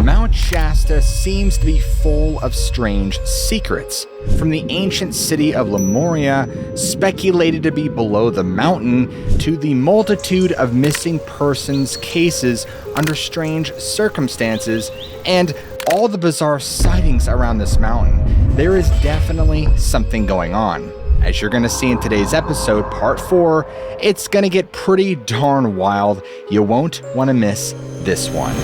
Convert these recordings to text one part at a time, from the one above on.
Mount Shasta seems to be full of strange secrets. From the ancient city of Lemuria, speculated to be below the mountain, to the multitude of missing persons cases under strange circumstances, and all the bizarre sightings around this mountain, there is definitely something going on. As you're going to see in today's episode, part 4, it's going to get pretty darn wild. You won't want to miss this one.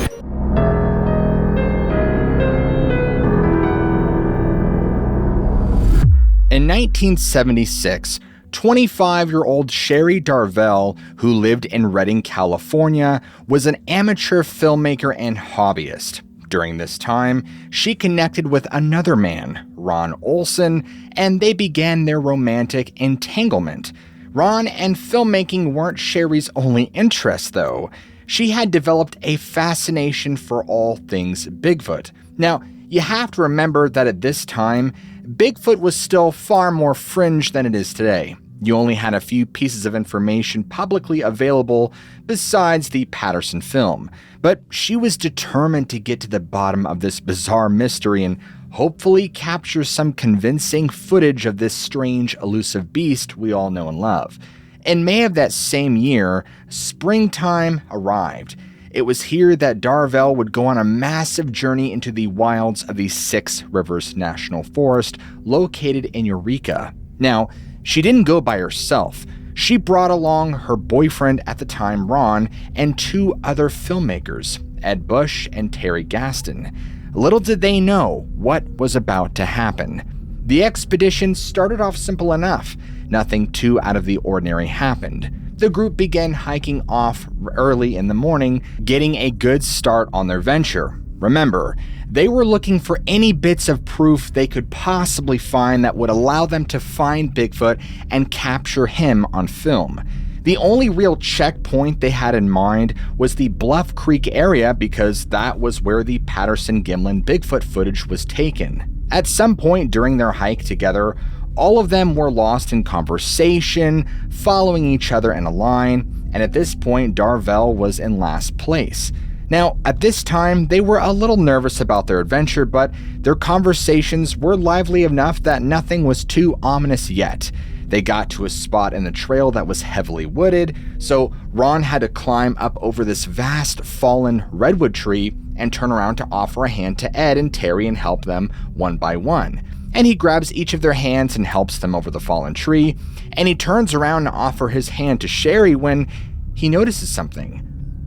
In 1976, 25-year-old Sherry Darwell, who lived in Redding, California, was an amateur filmmaker and hobbyist. During this time, she connected with another man, Ron Olson, and they began their romantic entanglement. Ron and filmmaking weren't Sherry's only interest, though. She had developed a fascination for all things Bigfoot. Now, you have to remember that at this time, Bigfoot was still far more fringe than it is today. You only had a few pieces of information publicly available besides the Patterson film. But she was determined to get to the bottom of this bizarre mystery and hopefully capture some convincing footage of this strange, elusive beast we all know and love. In May of that same year, springtime arrived. It was here that Darwell would go on a massive journey into the wilds of the Six Rivers National Forest located in Eureka. Now, she didn't go by herself. She brought along her boyfriend at the time, Ron, and 2 other filmmakers, Ed Bush and Terry Gaston. Little did they know what was about to happen. The expedition started off simple enough. Nothing too out of the ordinary happened. The group began hiking off early in the morning, getting a good start on their venture. Remember, they were looking for any bits of proof they could possibly find that would allow them to find Bigfoot and capture him on film. The only real checkpoint they had in mind was the Bluff Creek area because that was where the Patterson-Gimlin Bigfoot footage was taken. At some point during their hike together, all of them were lost in conversation, following each other in a line, and at this point, Darwell was in last place. Now, at this time, they were a little nervous about their adventure, but their conversations were lively enough that nothing was too ominous yet. They got to a spot in the trail that was heavily wooded, so Ron had to climb up over this vast fallen redwood tree and turn around to offer a hand to Ed and Terry and help them one by one. And he grabs each of their hands and helps them over the fallen tree, and he turns around to offer his hand to Sherry when he notices something.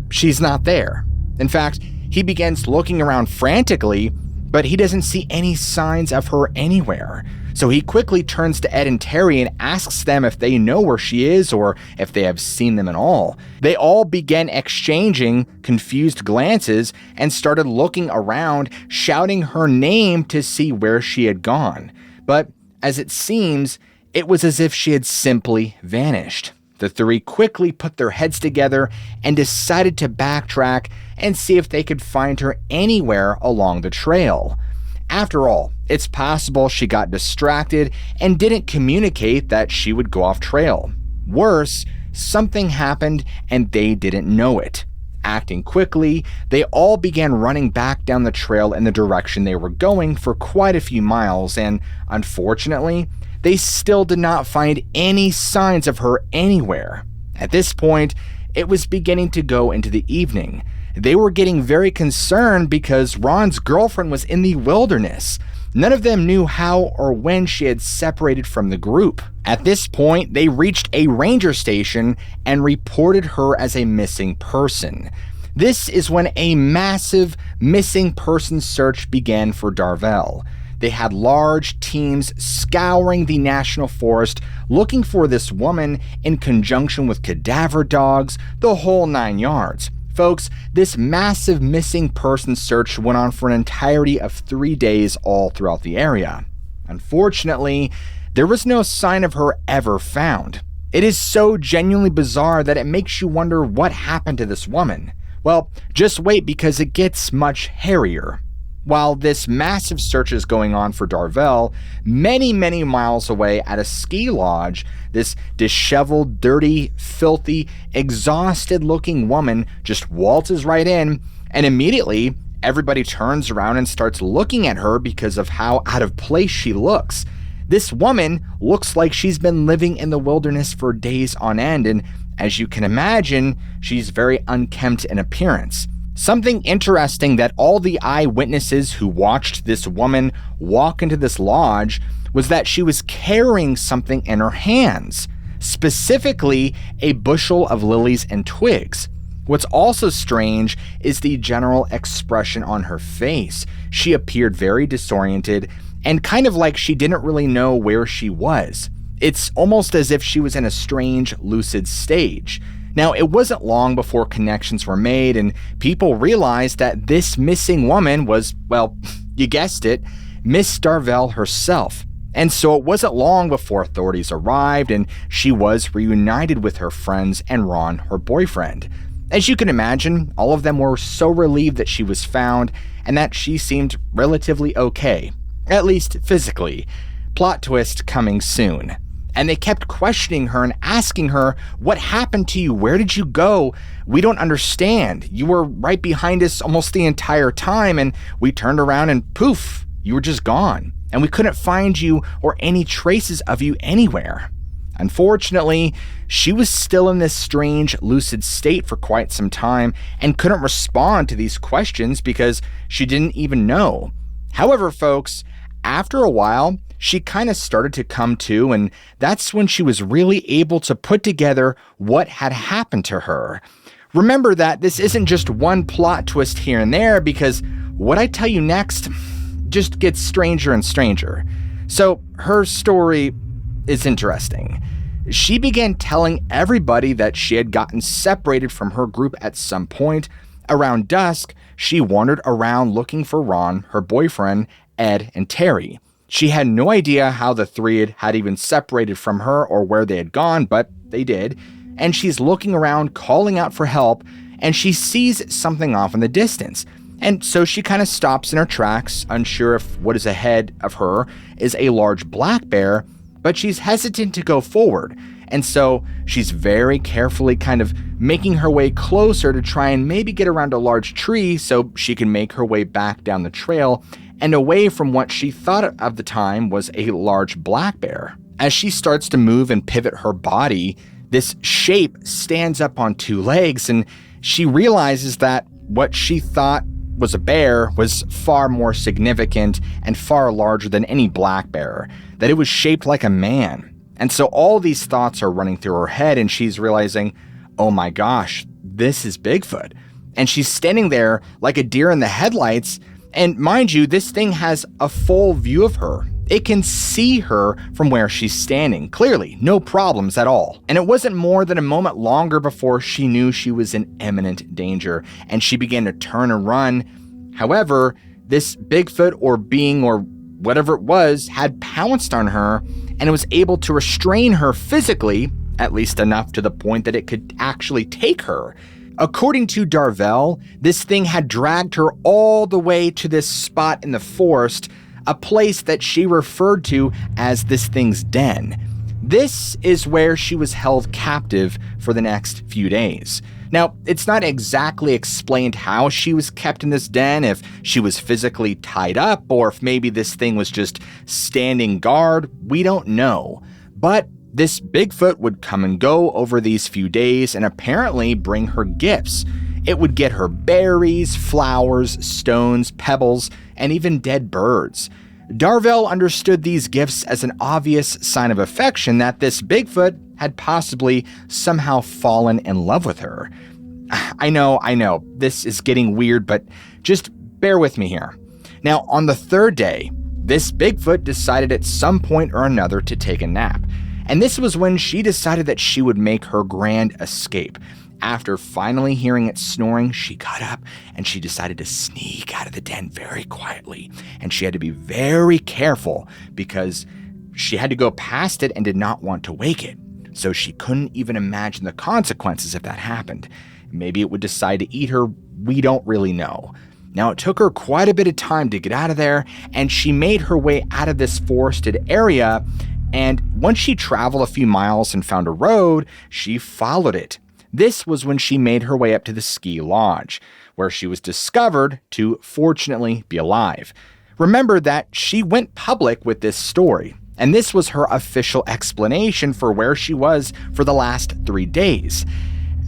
She's not there. In fact, he begins looking around frantically, but he doesn't see any signs of her anywhere. So he quickly turns to Ed and Terry and asks them if they know where she is or if they have seen them at all. They all began exchanging confused glances and started looking around, shouting her name to see where she had gone. But as it seems, it was as if she had simply vanished. The 3 quickly put their heads together and decided to backtrack and see if they could find her anywhere along the trail. After all, it's possible she got distracted and didn't communicate that she would go off trail. Worse, something happened and they didn't know it. Acting quickly, they all began running back down the trail in the direction they were going for quite a few miles, and unfortunately, they still did not find any signs of her anywhere. At this point, it was beginning to go into the evening. They were getting very concerned because Ron's girlfriend was in the wilderness. None of them knew how or when she had separated from the group. At this point, they reached a ranger station and reported her as a missing person. This is when a massive missing person search began for Darwell. They had large teams scouring the national forest looking for this woman in conjunction with cadaver dogs, the whole 9 yards. Folks, this massive missing person search went on for an entirety of 3 days all throughout the area. Unfortunately, there was no sign of her ever found. It is so genuinely bizarre that it makes you wonder what happened to this woman. Well, just wait because it gets much hairier. While this massive search is going on for Darwell, many miles away at a ski lodge, this disheveled, dirty, filthy, exhausted-looking woman just waltzes right in, and immediately everybody turns around and starts looking at her because of how out of place she looks. This woman looks like she's been living in the wilderness for days on end, and as you can imagine, she's very unkempt in appearance. Something interesting that all the eyewitnesses who watched this woman walk into this lodge was that she was carrying something in her hands, specifically a bushel of lilies and twigs. What's also strange is the general expression on her face. She appeared very disoriented and kind of like she didn't really know where she was. It's almost as if she was in a strange, lucid stage. Now, it wasn't long before connections were made and people realized that this missing woman was, well, you guessed it, Miss Darwell herself. And so it wasn't long before authorities arrived and she was reunited with her friends and Ron, her boyfriend. As you can imagine, all of them were so relieved that she was found and that she seemed relatively okay. At least physically. Plot twist coming soon. And they kept questioning her and asking her, "What happened to you? Where did you go? We don't understand. You were right behind us almost the entire time and we turned around and poof, you were just gone. And we couldn't find you or any traces of you anywhere." Unfortunately, she was still in this strange, lucid state for quite some time and couldn't respond to these questions because she didn't even know. However, folks, after a while, she kind of started to come to, and that's when she was really able to put together what had happened to her. Remember that this isn't just one plot twist here and there, because what I tell you next just gets stranger and stranger. So her story is interesting. She began telling everybody that she had gotten separated from her group at some point. Around dusk, she wandered around looking for Ron, her boyfriend, Ed, and Terry. She had no idea how the three had even separated from her or where they had gone, but they did. And she's looking around, calling out for help, and she sees something off in the distance. And so she kind of stops in her tracks, unsure if what is ahead of her is a large black bear, but she's hesitant to go forward. And so she's very carefully kind of making her way closer to try and maybe get around a large tree so she can make her way back down the trail and away from what she thought of the time was a large black bear. As she starts to move and pivot her body, this shape stands up on two legs, and she realizes that what she thought was a bear was far more significant and far larger than any black bear, that it was shaped like a man. And so all these thoughts are running through her head, and she's realizing, oh my gosh, this is Bigfoot. And she's standing there like a deer in the headlights. And mind you, this thing has a full view of her. It can see her from where she's standing, clearly, no problems at all. And it wasn't more than a moment longer before she knew she was in imminent danger, and she began to turn and run. However, this Bigfoot or being or whatever it was had pounced on her, and it was able to restrain her physically, at least enough to the point that it could actually take her. According to Darwell, this thing had dragged her all the way to this spot in the forest, a place that she referred to as this thing's den. This is where she was held captive for the next few days. Now, it's not exactly explained how she was kept in this den, if she was physically tied up, or if maybe this thing was just standing guard. We don't know. But this Bigfoot would come and go over these few days and apparently bring her gifts. It would get her berries, flowers, stones, pebbles, and even dead birds. Darwell understood these gifts as an obvious sign of affection that this Bigfoot had possibly somehow fallen in love with her. I know, this is getting weird, but just bear with me here. Now, on the third day, this Bigfoot decided at some point or another to take a nap. And this was when she decided that she would make her grand escape. After finally hearing it snoring, she got up and she decided to sneak out of the den very quietly. And she had to be very careful because she had to go past it and did not want to wake it. So she couldn't even imagine the consequences if that happened. Maybe it would decide to eat her. We don't really know. Now, it took her quite a bit of time to get out of there, and she made her way out of this forested area. And once she traveled a few miles and found a road, she followed it. This was when she made her way up to the ski lodge. where she was discovered to fortunately be alive. Remember that she went public with this story, and this was her official explanation for where she was for the last 3 days.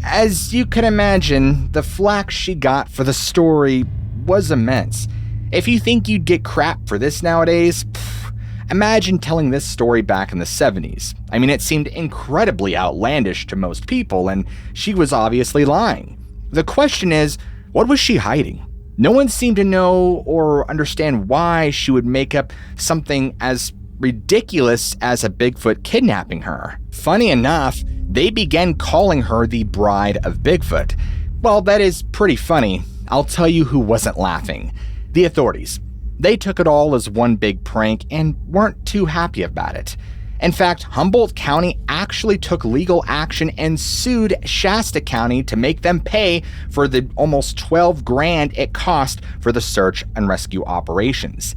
As you can imagine, the flack she got for the story was immense. If you think you'd get crap for this nowadays, imagine telling this story back in the 70s. I mean, it seemed incredibly outlandish to most people, and she was obviously lying. The question is, what was she hiding? No one seemed to know or understand why she would make up something as ridiculous as a Bigfoot kidnapping her. Funny enough, they began calling her the Bride of Bigfoot. Well, that is pretty funny. I'll tell you who wasn't laughing. The authorities. They took it all as one big prank and weren't too happy about it. In fact, Humboldt County actually took legal action and sued Shasta County to make them pay for the almost $12,000 it cost for the search and rescue operations.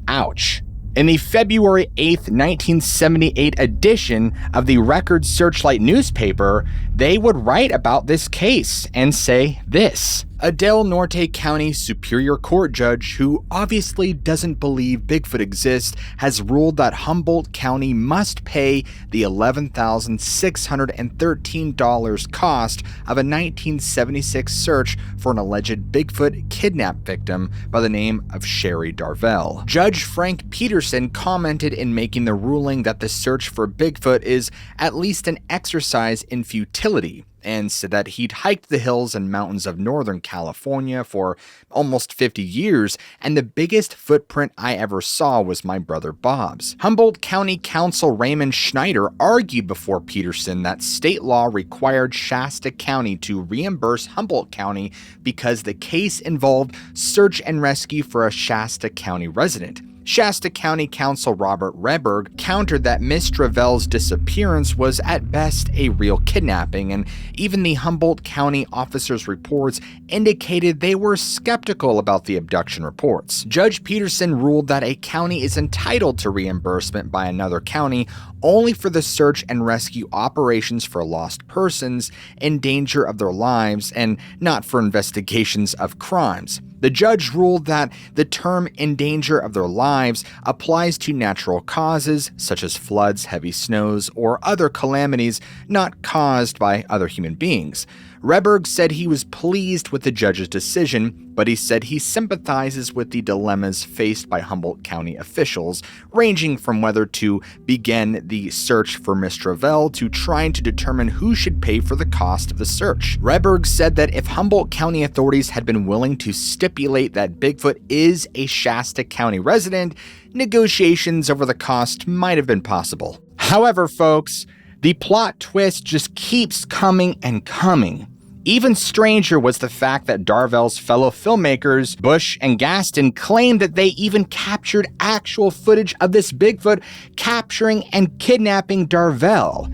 Ouch. In the February 8th, 1978 edition of the Record Searchlight newspaper, they would write about this case and say this: a Del Norte County Superior Court judge who obviously doesn't believe Bigfoot exists has ruled that Humboldt County must pay the $11,613 cost of a 1976 search for an alleged Bigfoot kidnap victim by the name of Sherry Darwell. Judge Frank Peterson commented in making the ruling that the search for Bigfoot is at least an exercise in futility, and said that he'd hiked the hills and mountains of Northern California for almost 50 years, and the biggest footprint I ever saw was my brother Bob's. Humboldt County Counsel Raymond Schneider argued before Peterson that state law required Shasta County to reimburse Humboldt County because the case involved search and rescue for a Shasta County resident. Shasta County Counsel Robert Reberg countered that Miss Darwell's disappearance was at best a real kidnapping, and even the Humboldt County officers' reports indicated they were skeptical about the abduction reports. Judge Peterson ruled that a county is entitled to reimbursement by another county only for the search and rescue operations for lost persons in danger of their lives and not for investigations of crimes. The judge ruled that the term "in danger of their lives" applies to natural causes such as floods, heavy snows, or other calamities not caused by other human beings. Reberg said he was pleased with the judge's decision, but he said he sympathizes with the dilemmas faced by Humboldt County officials, ranging from whether to begin the search for Miss Darwell to trying to determine who should pay for the cost of the search. Reberg said that if Humboldt County authorities had been willing to stipulate that Bigfoot is a Shasta County resident, negotiations over the cost might have been possible. However, folks, the plot twist just keeps coming and coming. Even stranger was the fact that Darwell's fellow filmmakers, Bush and Gaston, claimed that they even captured actual footage of this Bigfoot capturing and kidnapping Darwell.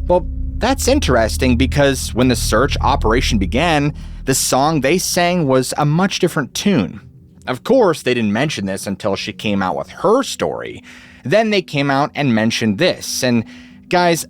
Well, that's interesting because when the search operation began, the song they sang was a much different tune. Of course, they didn't mention this until she came out with her story. Then they came out and mentioned this, and guys,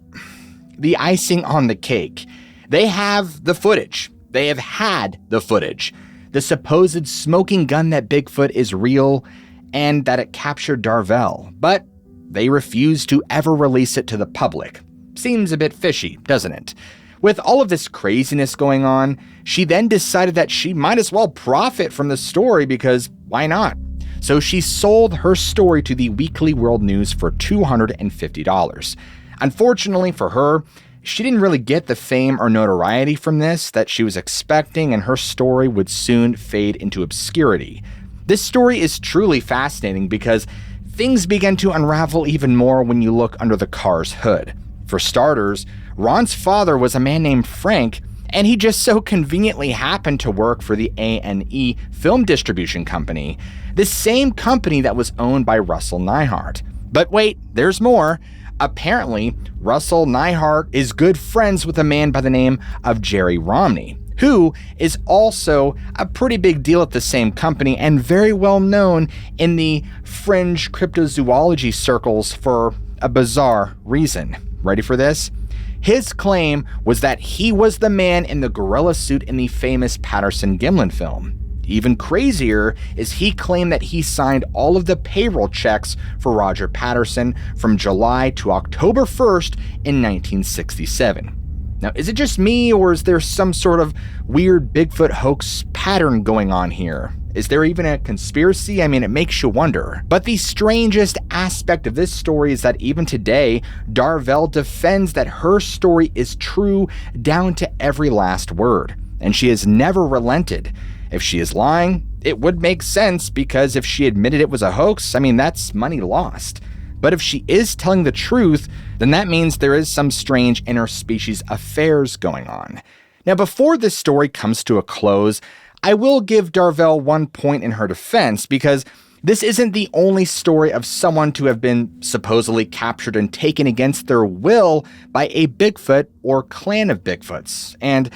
the icing on the cake. They have the footage. They have had the footage. The supposed smoking gun that Bigfoot is real and that it captured Darwell, but they refuse to ever release it to the public. Seems a bit fishy, doesn't it? With all of this craziness going on, she then decided that she might as well profit from the story because why not? So she sold her story to the Weekly World News for $250. Unfortunately for her, she didn't really get the fame or notoriety from this that she was expecting, and her story would soon fade into obscurity. This story is truly fascinating because things begin to unravel even more when you look under the car's hood. For starters, Ron's father was a man named Frank, and he just so conveniently happened to work for the A&E Film Distribution Company, the same company that was owned by Russell Nyhart. But wait, there's more. Apparently, Russell Nyhart is good friends with a man by the name of Jerry Romney, who is also a pretty big deal at the same company and very well known in the fringe cryptozoology circles for a bizarre reason. Ready for this? His claim was that he was the man in the gorilla suit in the famous Patterson-Gimlin film. Even crazier is he claimed that he signed all of the payroll checks for Roger Patterson from July to October 1st in 1967. Now, is it just me, or is there some sort of weird Bigfoot hoax pattern going on here? Is there even a conspiracy? I mean, it makes you wonder. But the strangest aspect of this story is that even today, Darwell defends that her story is true down to every last word, and she has never relented. If she is lying, it would make sense, because if she admitted it was a hoax, I mean, that's money lost. But if she is telling the truth, then that means there is some strange interspecies affairs going on. Now, before this story comes to a close, I will give Darwell one point in her defense, because this isn't the only story of someone to have been supposedly captured and taken against their will by a Bigfoot or clan of Bigfoots. And,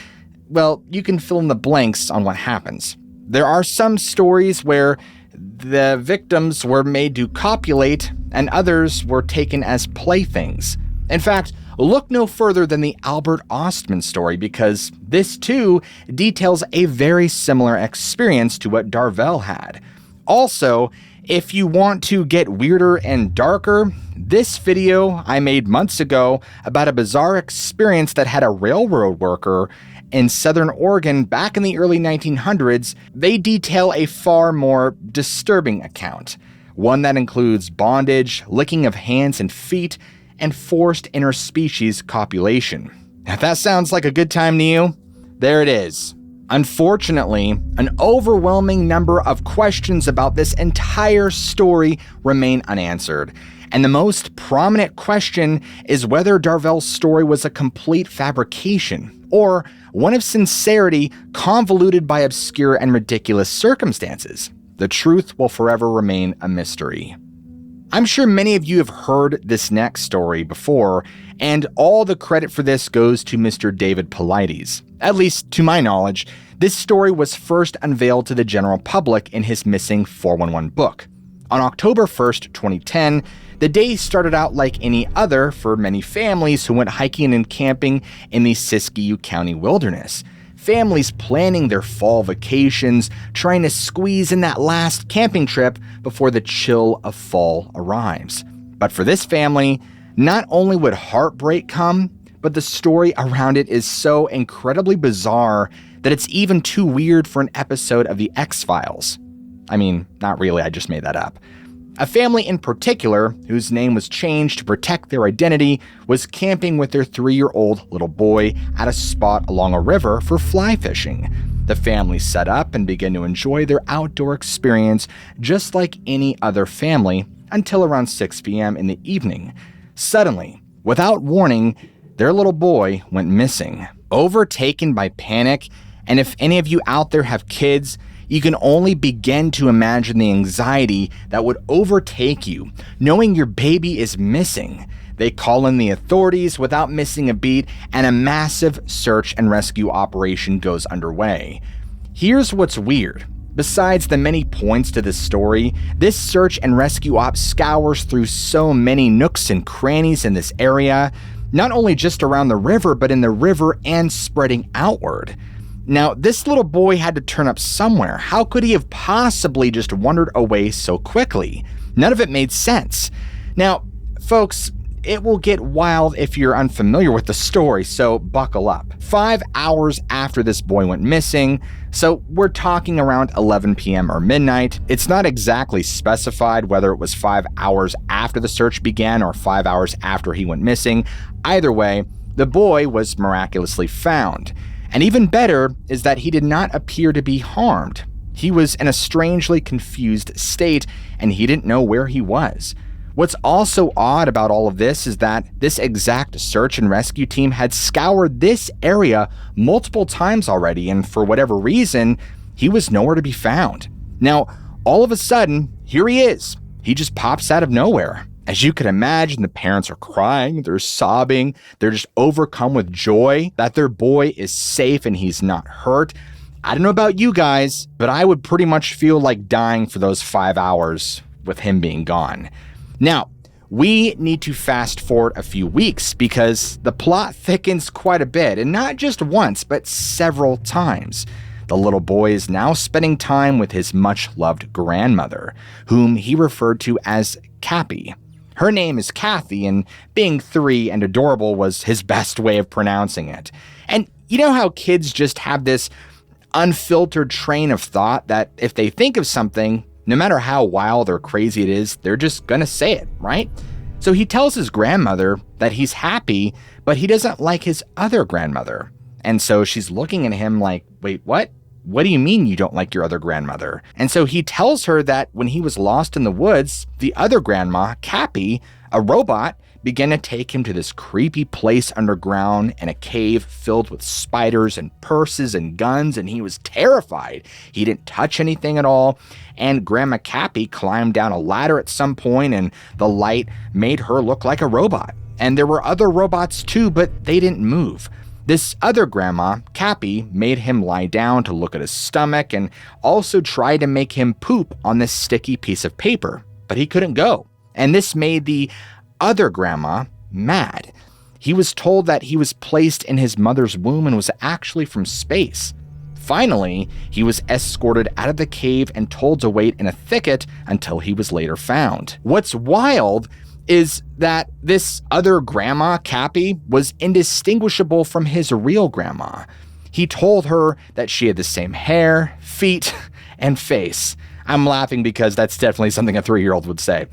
well, you can fill in the blanks on what happens. There are some stories where the victims were made to copulate, and others were taken as playthings. In fact, look no further than the Albert Ostman story, because this too details a very similar experience to what Darwell had. Also, if you want to get weirder and darker, this video I made months ago about a bizarre experience that had a railroad worker in Southern Oregon back in the early 1900s, they detail a far more disturbing account. One that includes bondage, licking of hands and feet, and forced interspecies copulation. If that sounds like a good time to you, there it is. Unfortunately, an overwhelming number of questions about this entire story remain unanswered. And the most prominent question is whether Darwell's story was a complete fabrication, or one of sincerity convoluted by obscure and ridiculous circumstances. The truth will forever remain a mystery. I'm sure many of you have heard this next story before, and all the credit for this goes to Mr. David Paulides. At least to my knowledge, this story was first unveiled to the general public in his Missing 411 book. On October 1st, 2010, the day started out like any other for many families who went hiking and camping in the Siskiyou County wilderness. Families planning their fall vacations, trying to squeeze in that last camping trip before the chill of fall arrives. But for this family, not only would heartbreak come, but the story around it is so incredibly bizarre that it's even too weird for an episode of The X-Files. I mean, not really, I just made that up. A family in particular, whose name was changed to protect their identity, was camping with their 3-year-old little boy at a spot along a river for fly fishing. The family set up and began to enjoy their outdoor experience just like any other family until around 6 p.m. in the evening. Suddenly, without warning, their little boy went missing. Overtaken by panic, and if any of you out there have kids, you can only begin to imagine the anxiety that would overtake you, knowing your baby is missing. They call in the authorities without missing a beat, and a massive search and rescue operation goes underway. Here's what's weird. Besides the many points to this story, this search and rescue op scours through so many nooks and crannies in this area, not only just around the river, but in the river and spreading outward. Now, this little boy had to turn up somewhere. How could he have possibly just wandered away so quickly? None of it made sense. Now, folks, it will get wild if you're unfamiliar with the story, so buckle up. 5 hours after this boy went missing, so we're talking around 11 p.m. or midnight. It's not exactly specified whether it was 5 hours after the search began or 5 hours after he went missing. Either way, the boy was miraculously found. And even better is that he did not appear to be harmed. He was in a strangely confused state, and he didn't know where he was. What's also odd about all of this is that this exact search and rescue team had scoured this area multiple times already, and for whatever reason, he was nowhere to be found. Now, all of a sudden, here he is. He just pops out of nowhere. As you can imagine, the parents are crying, they're sobbing, they're just overcome with joy that their boy is safe and he's not hurt. I don't know about you guys, but I would pretty much feel like dying for those 5 hours with him being gone. Now, We need to fast forward a few weeks because the plot thickens quite a bit, and not just once, but several times. The little boy is now spending time with his much-loved grandmother, whom he referred to as Cappy. Her name is Kathy, and being 3 and adorable was his best way of pronouncing it. And you know how kids just have this unfiltered train of thought that if they think of something, no matter how wild or crazy it is, they're just gonna say it, right? So he tells his grandmother that he's happy, but he doesn't like his other grandmother. And so she's looking at him like, wait, what? What do you mean you don't like your other grandmother? And so he tells her that when he was lost in the woods, the other grandma, Cappy, a robot, began to take him to this creepy place underground in a cave filled with spiders and purses and guns, and he was terrified. He didn't touch anything at all, and Grandma Cappy climbed down a ladder at some point, and the light made her look like a robot. And there were other robots too, but they didn't move. This other grandma, Cappy, made him lie down to look at his stomach and also tried to make him poop on this sticky piece of paper, but he couldn't go. And this made the other grandma mad. He was told that he was placed in his mother's womb and was actually from space. Finally, he was escorted out of the cave and told to wait in a thicket until he was later found. What's wild is that this other grandma, Cappy, was indistinguishable from his real grandma. He told her that she had the same hair, feet, and face. I'm laughing because that's definitely something a 3-year-old would say.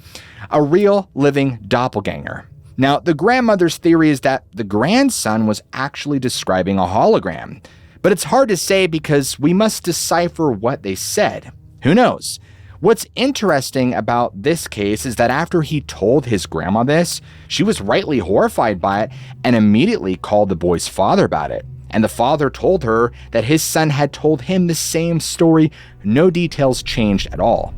A real living doppelganger. Now, the grandmother's theory is that the grandson was actually describing a hologram, but it's hard to say because we must decipher what they said. Who knows? What's interesting about this case is that after he told his grandma this, she was rightly horrified by it and immediately called the boy's father about it. And the father told her that his son had told him the same story, no details changed at all.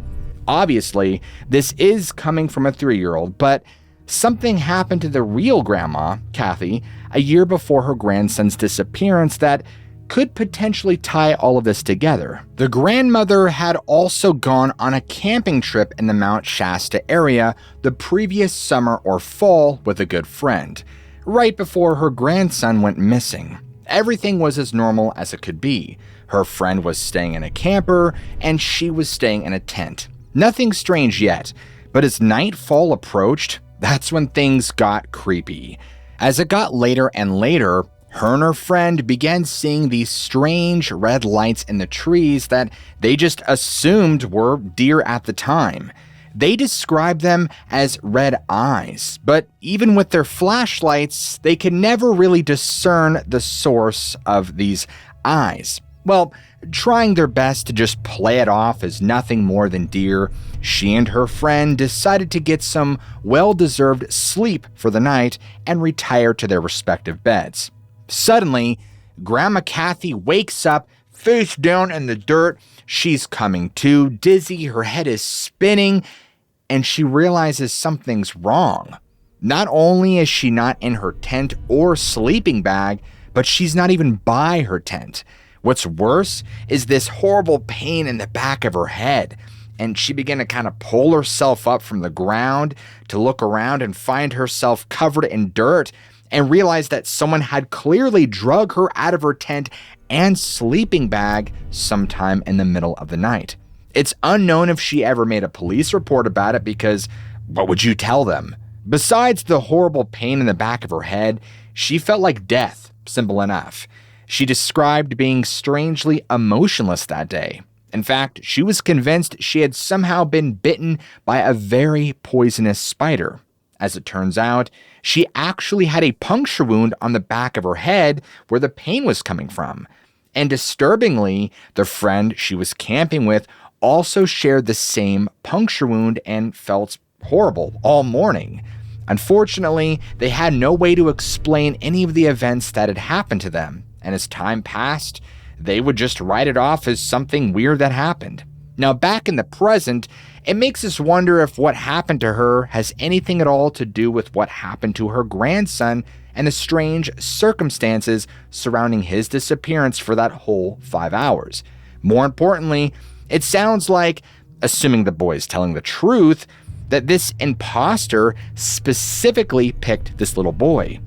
Obviously, this is coming from a 3-year-old, but something happened to the real grandma, Kathy, a year before her grandson's disappearance that could potentially tie all of this together. The grandmother had also gone on a camping trip in the Mount Shasta area the previous summer or fall with a good friend, right before her grandson went missing. Everything was as normal as it could be. Her friend was staying in a camper, and she was staying in a tent. Nothing strange yet, but as nightfall approached, that's when things got creepy. As it got later and later, her and her friend began seeing these strange red lights in the trees that they just assumed were deer at the time. They described them as red eyes, but even with their flashlights, they could never really discern the source of these eyes. Well, trying their best to just play it off as nothing more than deer, she and her friend decided to get some well-deserved sleep for the night and retire to their respective beds. Suddenly, Grandma Kathy wakes up face down in the dirt. She's coming to, dizzy, her head is spinning, and she realizes something's wrong. Not only is she not in her tent or sleeping bag, but she's not even by her tent. What's worse is this horrible pain in the back of her head, and she began to kind of pull herself up from the ground to look around and find herself covered in dirt and realize that someone had clearly drug her out of her tent and sleeping bag sometime in the middle of the night. It's unknown if she ever made a police report about it because what would you tell them? Besides the horrible pain in the back of her head, she felt like death, simple enough. She described being strangely emotionless that day. In fact, she was convinced she had somehow been bitten by a very poisonous spider. As it turns out, she actually had a puncture wound on the back of her head where the pain was coming from. And disturbingly, the friend she was camping with also shared the same puncture wound and felt horrible all morning. Unfortunately, they had no way to explain any of the events that had happened to them, and as time passed, they would just write it off as something weird that happened. Now, back in the present, it makes us wonder if what happened to her has anything at all to do with what happened to her grandson and the strange circumstances surrounding his disappearance for that whole 5 hours. More importantly, it sounds like, assuming the boy is telling the truth, that this imposter specifically picked this little boy.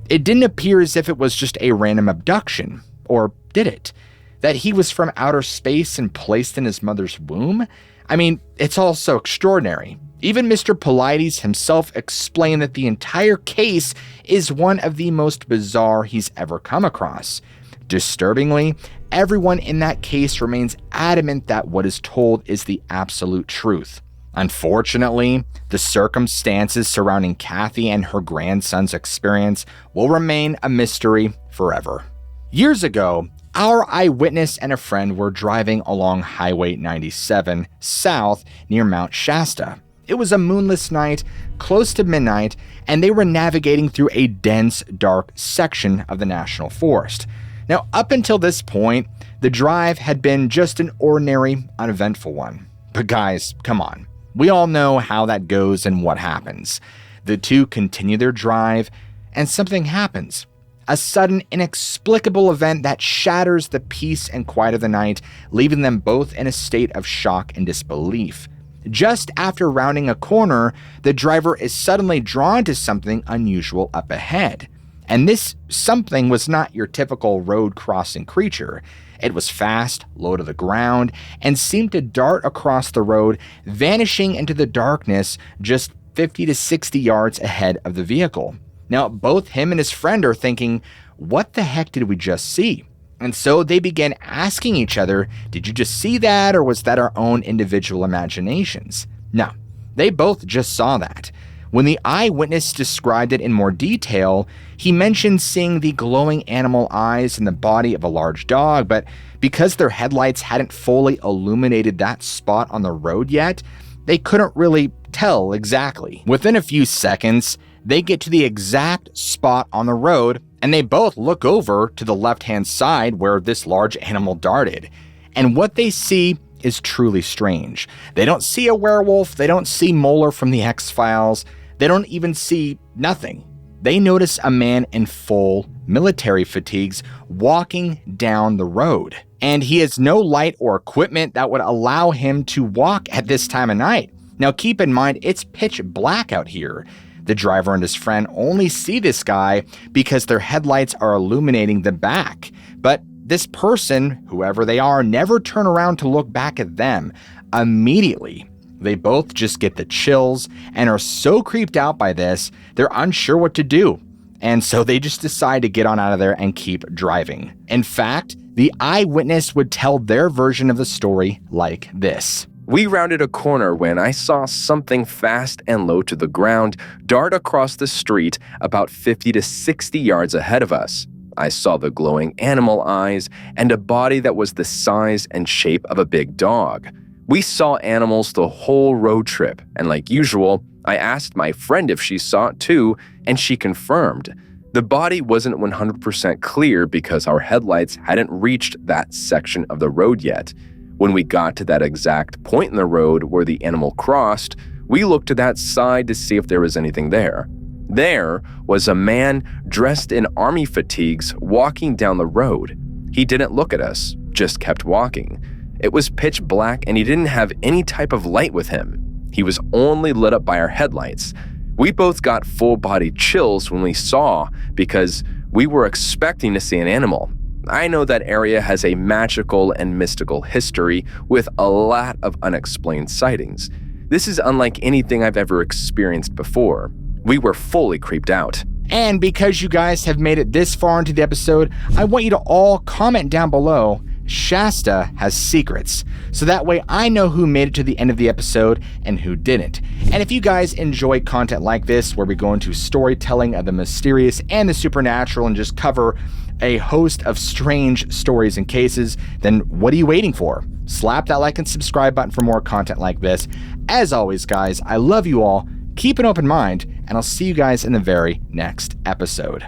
It didn't appear as if it was just a random abduction, or did it? That he was from outer space and placed in his mother's womb? I mean, it's all so extraordinary. Even Mr. Paulides himself explained that the entire case is one of the most bizarre he's ever come across. Disturbingly, everyone in that case remains adamant that what is told is the absolute truth. Unfortunately, the circumstances surrounding Kathy and her grandson's experience will remain a mystery forever. Years ago, our eyewitness and a friend were driving along Highway 97 south near Mount Shasta. It was a moonless night, close to midnight, and they were navigating through a dense, dark section of the National Forest. Now, up until this point, the drive had been just an ordinary, uneventful one. But guys, come on. We all know how that goes and what happens. The two continue their drive, and something happens. A sudden, inexplicable event that shatters the peace and quiet of the night, leaving them both in a state of shock and disbelief. Just after rounding a corner, the driver is suddenly drawn to something unusual up ahead. And this something was not your typical road-crossing creature. It was fast, low to the ground, and seemed to dart across the road, vanishing into the darkness just 50 to 60 yards ahead of the vehicle. Now, both him and his friend are thinking, what the heck did we just see? And so they began asking each other, did you just see that, or was that our own individual imaginations? No, they both just saw that. When the eyewitness described it in more detail, he mentioned seeing the glowing animal eyes in the body of a large dog, but because their headlights hadn't fully illuminated that spot on the road yet, they couldn't really tell exactly. Within a few seconds, they get to the exact spot on the road, and they both look over to the left-hand side where this large animal darted. And what they see is truly strange. They don't see a werewolf, they don't see Moeller from the X-Files, they don't even see nothing. They notice a man in full military fatigues walking down the road. And he has no light or equipment that would allow him to walk at this time of night. Now keep in mind, it's pitch black out here. The driver and his friend only see this guy because their headlights are illuminating the back. But this person, whoever they are, never turn around to look back at them. Immediately, they both just get the chills and are so creeped out by this, they're unsure what to do. And so they just decide to get on out of there and keep driving. In fact, the eyewitness would tell their version of the story like this. We rounded a corner when I saw something fast and low to the ground dart across the street about 50 to 60 yards ahead of us. I saw the glowing animal eyes and a body that was the size and shape of a big dog. We saw animals the whole road trip, and like usual, I asked my friend if she saw it too, and she confirmed. The body wasn't 100% clear because our headlights hadn't reached that section of the road yet. When we got to that exact point in the road where the animal crossed, we looked to that side to see if there was anything there. There was a man dressed in army fatigues walking down the road. He didn't look at us, just kept walking. It was pitch black and he didn't have any type of light with him. He was only lit up by our headlights. We both got full-body chills when we saw because we were expecting to see an animal. I know that area has a magical and mystical history with a lot of unexplained sightings. This is unlike anything I've ever experienced before. We were fully creeped out. And because you guys have made it this far into the episode, I want you to all comment down below, Shasta has secrets. So that way I know who made it to the end of the episode and who didn't. And if you guys enjoy content like this, where we go into storytelling of the mysterious and the supernatural and just cover a host of strange stories and cases, then what are you waiting for? Slap that like and subscribe button for more content like this. As always, guys, I love you all. Keep an open mind, and I'll see you guys in the very next episode.